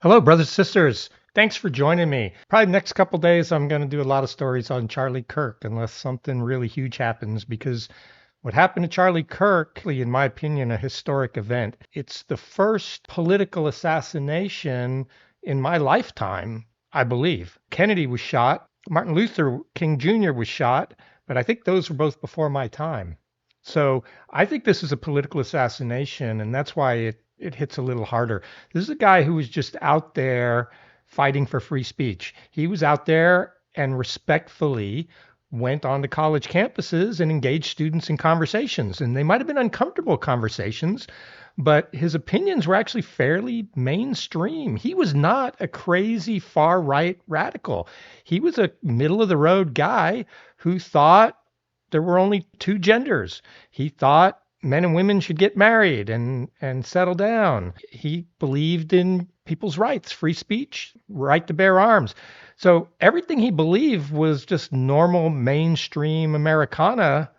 Hello, brothers and sisters. Thanks for joining me. Probably next couple days, I'm going to do a lot of stories on Charlie Kirk, unless something really huge happens. Because what happened to Charlie Kirk, in my opinion, a historic event. It's the first political assassination in my lifetime, I believe. Kennedy was shot. Martin Luther King Jr. was shot, but I think those were both before my time. So I think this is a political assassination, and that's why it hits a little harder. This is a guy who was just out there fighting for free speech. He was out there and respectfully went on to college campuses and engaged students in conversations. And they might have been uncomfortable conversations, but his opinions were actually fairly mainstream. He was not a crazy far right radical. He was a middle of the road guy who thought there were only two genders. He thought men and women should get married and settle down. He believed in people's rights, free speech, right to bear arms. So everything he believed was just normal mainstream Americana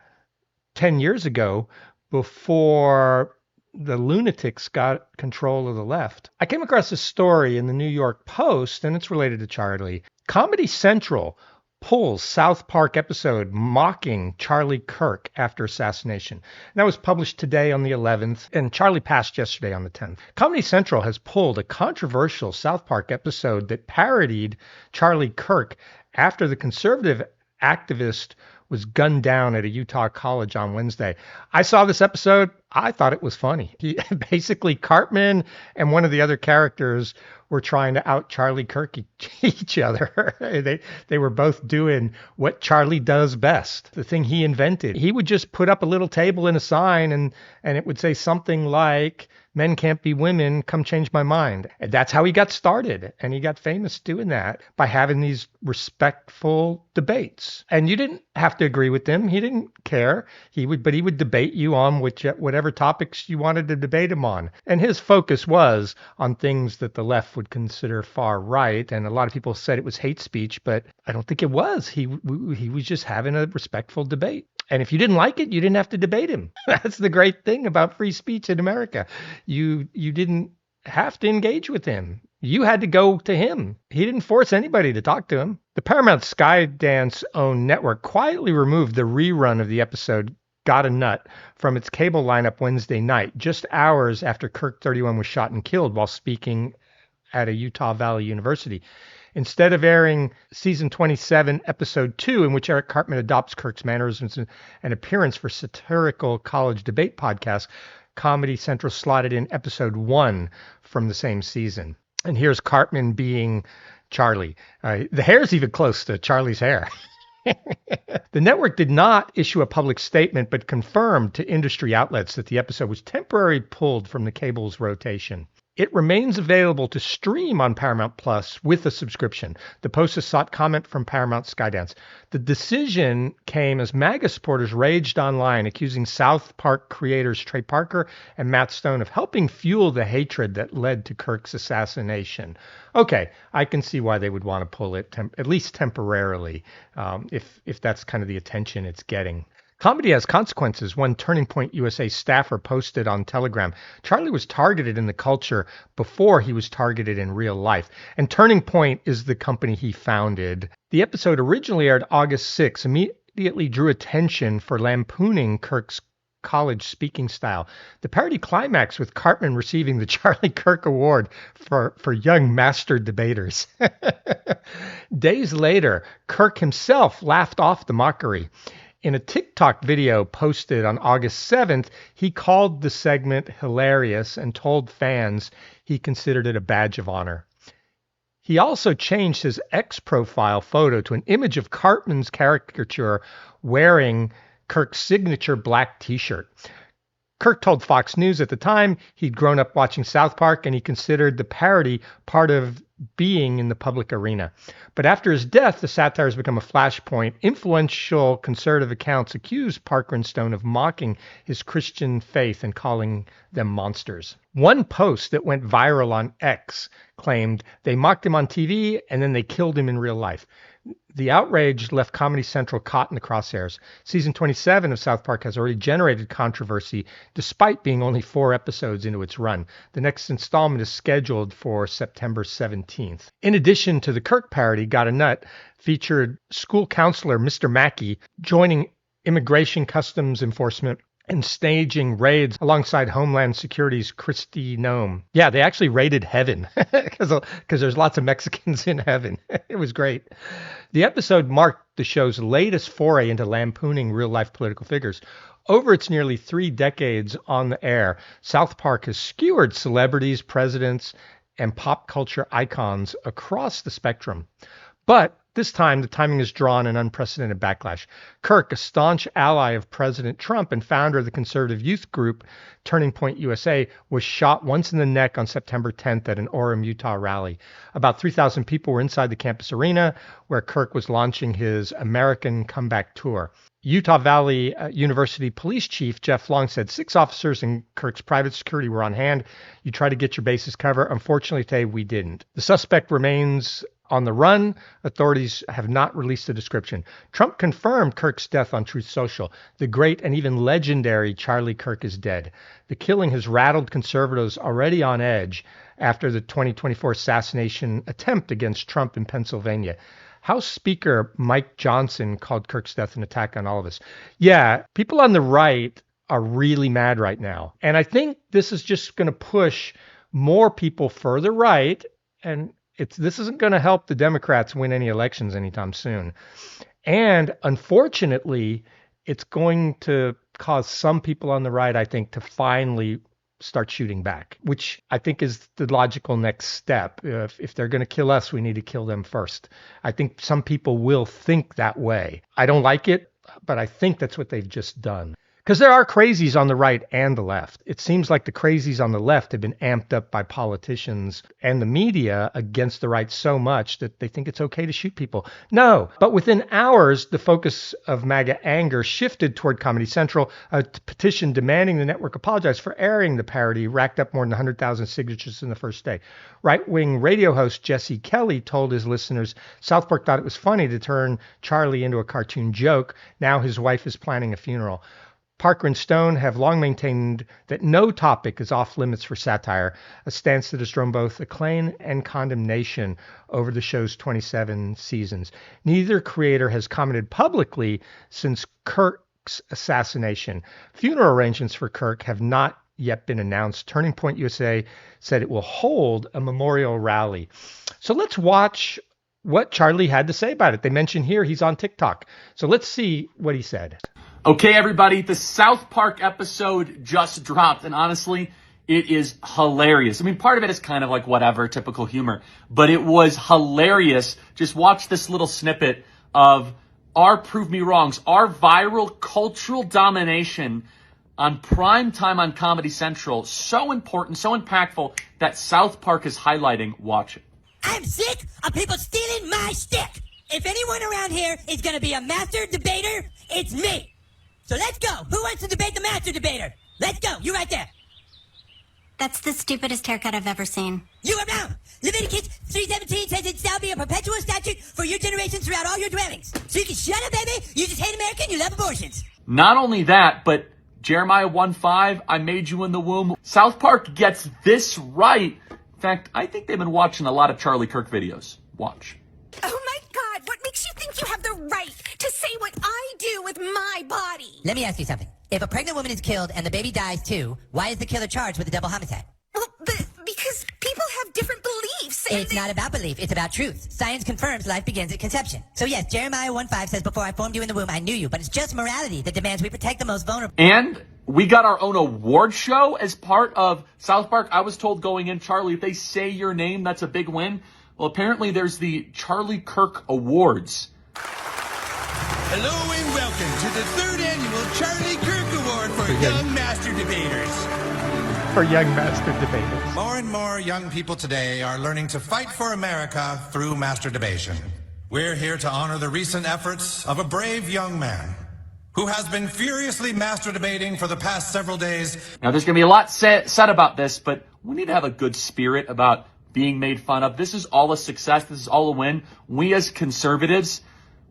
10 years ago before the lunatics got control of the left. I came across a story in the New York Post, and it's related to Charlie. Comedy Central pulls South Park episode mocking Charlie Kirk after assassination. And that was published today on the 11th, and Charlie passed yesterday on the 10th. Comedy Central has pulled a controversial South Park episode that parodied Charlie Kirk after the conservative activist was gunned down at a Utah college on Wednesday. I saw this episode. I thought it was funny. Basically, Cartman and one of the other characters were trying to out Charlie Kirk each other. They were both doing what Charlie does best, the thing he invented. He would just put up a little table and a sign, and it would say something like, "Men can't be women, come change my mind." And that's how he got started. And he got famous doing that by having these respectful debates. And you didn't have to agree with him. He didn't care. But he would debate you on whatever topics you wanted to debate him on. And his focus was on things that the left would consider far right. And a lot of people said it was hate speech, but I don't think it was. He was just having a respectful debate. And if you didn't like it, you didn't have to debate him. That's the great thing about free speech in America. You didn't have to engage with him. You had to go to him. He didn't force anybody to talk to him. The Paramount Skydance owned network quietly removed the rerun of the episode Got a Nut from its cable lineup Wednesday night, just hours after Kirk 31 was shot and killed while speaking at a Utah Valley University. Instead of airing season 27, episode 2, in which Eric Cartman adopts Kirk's mannerisms and appearance for satirical college debate podcast, Comedy Central slotted in episode 1 from the same season. And here's Cartman being Charlie. The hair's even close to Charlie's hair. The network did not issue a public statement, but confirmed to industry outlets that the episode was temporarily pulled from the cable's rotation. It remains available to stream on Paramount Plus with a subscription. The Post has sought comment from Paramount Skydance. The decision came as MAGA supporters raged online, accusing South Park creators Trey Parker and Matt Stone of helping fuel the hatred that led to Kirk's assassination. Okay, I can see why they would want to pull it, at least temporarily, if that's kind of the attention it's getting. Comedy has consequences. One Turning Point USA staffer posted on Telegram. Charlie was targeted in the culture before he was targeted in real life. And Turning Point is the company he founded. The episode originally aired August 6, immediately drew attention for lampooning Kirk's college speaking style. The parody climax with Cartman receiving the Charlie Kirk Award for young master debaters. Days later, Kirk himself laughed off the mockery. In a TikTok video posted on August 7th, he called the segment hilarious and told fans he considered it a badge of honor. He also changed his X profile photo to an image of Cartman's caricature wearing Kirk's signature black t-shirt. Kirk told Fox News at the time he'd grown up watching South Park and he considered the parody part of being in the public arena. But after his death, the satire has become a flashpoint. Influential conservative accounts accused Parker and Stone of mocking his Christian faith and calling them monsters. One post that went viral on X claimed they mocked him on TV and then they killed him in real life. The outrage left Comedy Central caught in the crosshairs. Season 27 of South Park has already generated controversy despite being only 4 episodes into its run. The next installment is scheduled for September 17th. In addition to the Kirk parody, Got a Nut featured school counselor Mr. Mackey joining Immigration Customs Enforcement and staging raids alongside Homeland Security's Kristi Noem. Yeah, they actually raided heaven because there's lots of Mexicans in heaven. It was great. The episode marked the show's latest foray into lampooning real-life political figures. Over its nearly 3 decades on the air, South Park has skewered celebrities, presidents, and pop culture icons across the spectrum. But this time, the timing has drawn an unprecedented backlash. Kirk, a staunch ally of President Trump and founder of the conservative youth group Turning Point USA, was shot once in the neck on September 10th at an Orem, Utah rally. About 3,000 people were inside the campus arena where Kirk was launching his American Comeback Tour. Utah Valley University Police Chief Jeff Long said 6 officers in Kirk's private security were on hand. You try to get your bases covered. Unfortunately, today we didn't. The suspect remains on the run. Authorities have not released a description. Trump confirmed Kirk's death on Truth Social. The great and even legendary Charlie Kirk is dead. The killing has rattled conservatives already on edge after the 2024 assassination attempt against Trump in Pennsylvania. House Speaker Mike Johnson called Kirk's death an attack on all of us. Yeah, people on the right are really mad right now. And I think this is just going to push more people further right, and this isn't going to help the Democrats win any elections anytime soon. And unfortunately, it's going to cause some people on the right, I think, to finally start shooting back, which I think is the logical next step. If they're going to kill us, we need to kill them first. I think some people will think that way. I don't like it, but I think that's what they've just done. Because there are crazies on the right and the left. It seems like the crazies on the left have been amped up by politicians and the media against the right so much that they think it's okay to shoot people. No, but within hours, the focus of MAGA anger shifted toward Comedy Central. A petition demanding the network apologize for airing the parody racked up more than 100,000 signatures in the first day. Right-wing radio host Jesse Kelly told his listeners South Park thought it was funny to turn Charlie into a cartoon joke. Now his wife is planning a funeral. Parker and Stone have long maintained that no topic is off limits for satire, a stance that has drawn both acclaim and condemnation over the show's 27 seasons. Neither creator has commented publicly since Kirk's assassination. Funeral arrangements for Kirk have not yet been announced. Turning Point USA said it will hold a memorial rally. So let's watch what Charlie had to say about it. They mention here he's on TikTok. So let's see what he said. Okay, everybody, the South Park episode just dropped, and honestly, it is hilarious. I mean, part of it is kind of like whatever, typical humor, but it was hilarious. Just watch this little snippet of our Prove Me Wrongs, our viral cultural domination on prime time on Comedy Central. So important, so impactful that South Park is highlighting. Watch it. I'm sick of people stealing my stick. If anyone around here is going to be a master debater, it's me. So let's go. Who wants to debate the master debater? Let's go. You right there. That's the stupidest haircut I've ever seen. You are wrong. Leviticus 3:17 says it shall be a perpetual statute for your generations throughout all your dwellings. So you can shut up, baby. You just hate America and you love abortions. Not only that, but Jeremiah 1:5, I made you in the womb. South Park gets this right. In fact, I think they've been watching a lot of Charlie Kirk videos. Watch. Oh my God, what makes you think you have the right to say what I do with my body? Let me ask you something. If a pregnant woman is killed and the baby dies too, why is the killer charged with a double homicide? Well, because people have different beliefs. It's not about belief, it's about truth. Science confirms life begins at conception. So yes, Jeremiah 1:5 says, before I formed you in the womb, I knew you. But it's just morality that demands we protect the most vulnerable. And we got our own award show as part of South Park. I was told going in, Charlie, if they say your name, that's a big win. Well, apparently there's the Charlie Kirk Awards. Hello and welcome to the 3rd annual Charlie Kirk Award for Young Master Debaters. For Young Master Debaters. More and more young people today are learning to fight for America through masturbation. We're here to honor the recent efforts of a brave young man who has been furiously master debating for the past several days. Now, there's going to be a lot said about this, but we need to have a good spirit about being made fun of. This is all a success. This is all a win. We as conservatives,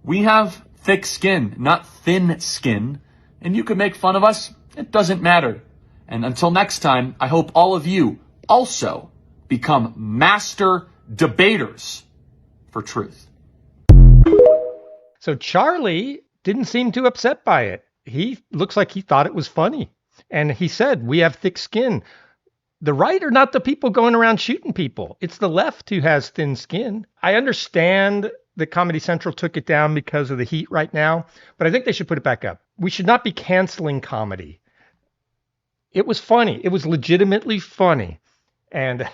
we have thick skin, not thin skin. And you can make fun of us. It doesn't matter. And until next time, I hope all of you also become master debaters for truth. So Charlie didn't seem too upset by it. He looks like he thought it was funny. And he said, we have thick skin. The right are not the people going around shooting people. It's the left who has thin skin. I understand that Comedy Central took it down because of the heat right now, but I think they should put it back up. We should not be canceling comedy. It was funny. It was legitimately funny. And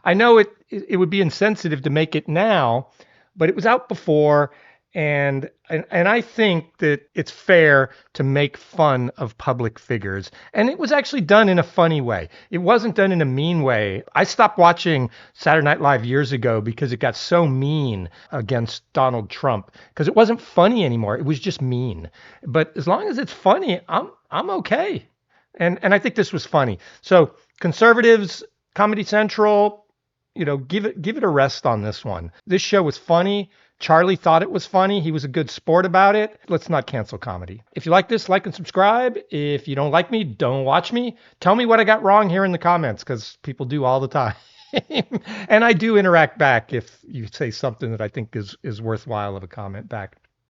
I know it would be insensitive to make it now, but it was out before. And I think that it's fair to make fun of public figures. And it was actually done in a funny way. It wasn't done in a mean way. I stopped watching Saturday Night Live years ago because it got so mean against Donald Trump, because it wasn't funny anymore. It was just mean. But as long as it's funny, I'm okay. And I think this was funny. So conservatives, Comedy Central, give it a rest on this one. This show was funny. Charlie thought it was funny. He was a good sport about it. Let's not cancel comedy. If you like this, like and subscribe. If you don't like me, don't watch me. Tell me what I got wrong here in the comments, because people do all the time. And I do interact back if you say something that I think is worthwhile of a comment back.